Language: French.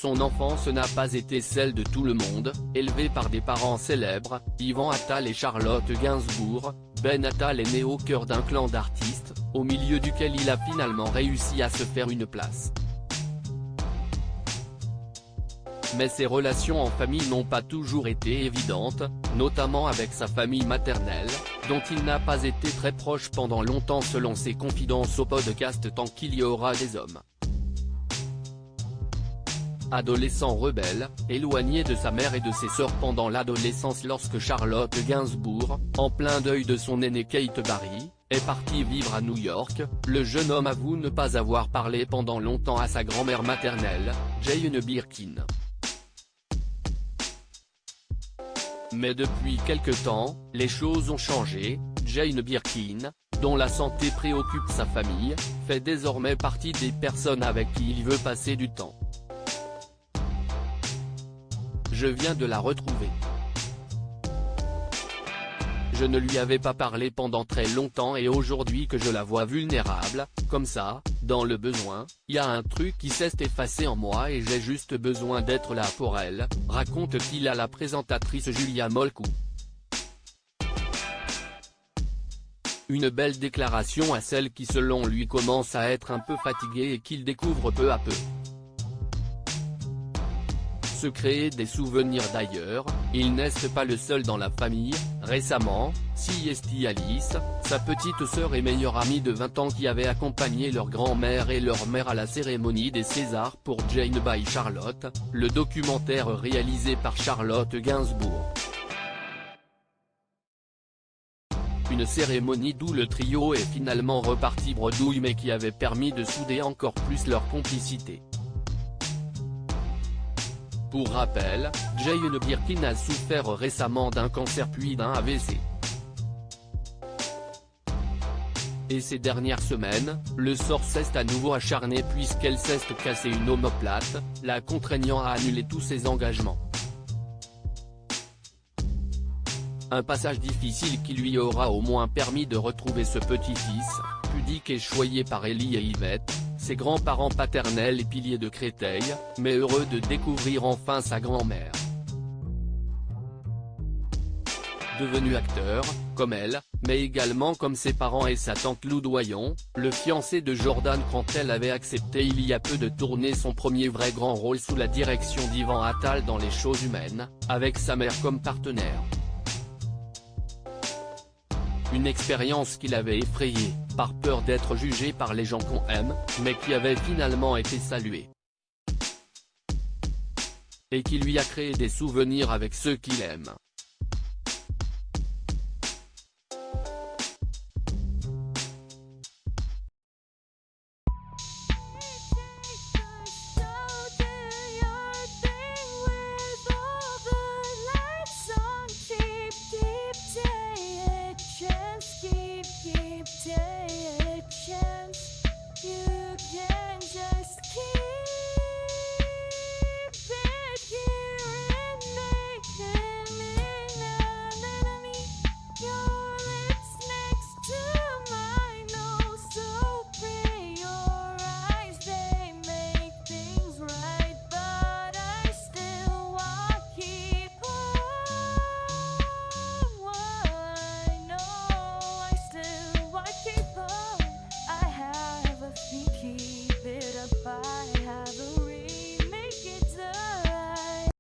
Son enfance n'a pas été celle de tout le monde, élevé par des parents célèbres, Yvan Attal et Charlotte Gainsbourg. Ben Attal est né au cœur d'un clan d'artistes, au milieu duquel il a finalement réussi à se faire une place. Mais ses relations en famille n'ont pas toujours été évidentes, notamment avec sa famille maternelle, dont il n'a pas été très proche pendant longtemps selon ses confidences au podcast Tant qu'il y aura des hommes. Adolescent rebelle, éloigné de sa mère et de ses sœurs pendant l'adolescence lorsque Charlotte Gainsbourg, en plein deuil de son aînée Kate Barry, est parti vivre à New York, le jeune homme avoue ne pas avoir parlé pendant longtemps à sa grand-mère maternelle, Jane Birkin. Mais depuis quelque temps, les choses ont changé. Jane Birkin, dont la santé préoccupe sa famille, fait désormais partie des personnes avec qui il veut passer du temps. Je viens de la retrouver. Je ne lui avais pas parlé pendant très longtemps et aujourd'hui que je la vois vulnérable, comme ça, dans le besoin, y a un truc qui s'est effacé en moi et j'ai juste besoin d'être là pour elle, raconte-t-il à la présentatrice Julia Molcou. Une belle déclaration à celle qui selon lui commence à être un peu fatiguée et qu'il découvre peu à peu. Se créer des souvenirs d'ailleurs, il n'est pas le seul dans la famille. Récemment, Siesti Alice, sa petite sœur et meilleure amie de 20 ans qui avait accompagné leur grand-mère et leur mère à la cérémonie des Césars pour Jane by Charlotte, le documentaire réalisé par Charlotte Gainsbourg. Une cérémonie d'où le trio est finalement reparti bredouille mais qui avait permis de souder encore plus leur complicité. Pour rappel, Jane Birkin a souffert récemment d'un cancer puis d'un AVC. Et ces dernières semaines, le sort s'est à nouveau acharné puisqu'elle s'est cassé une omoplate, la contraignant à annuler tous ses engagements. Un passage difficile qui lui aura au moins permis de retrouver ce petit-fils, pudique et choyé par Ellie et Yvette, ses grands-parents paternels et piliers de Créteil, mais heureux de découvrir enfin sa grand-mère. Devenu acteur, comme elle, mais également comme ses parents et sa tante Lou Doyon, le fiancé de Jordan Cantel avait accepté il y a peu de tourner son premier vrai grand rôle sous la direction d'Yvan Attal dans Les Choses Humaines, avec sa mère comme partenaire. Une expérience qui l'avait effrayé, par peur d'être jugé par les gens qu'on aime, mais qui avait finalement été saluée. Et qui lui a créé des souvenirs avec ceux qu'il aime.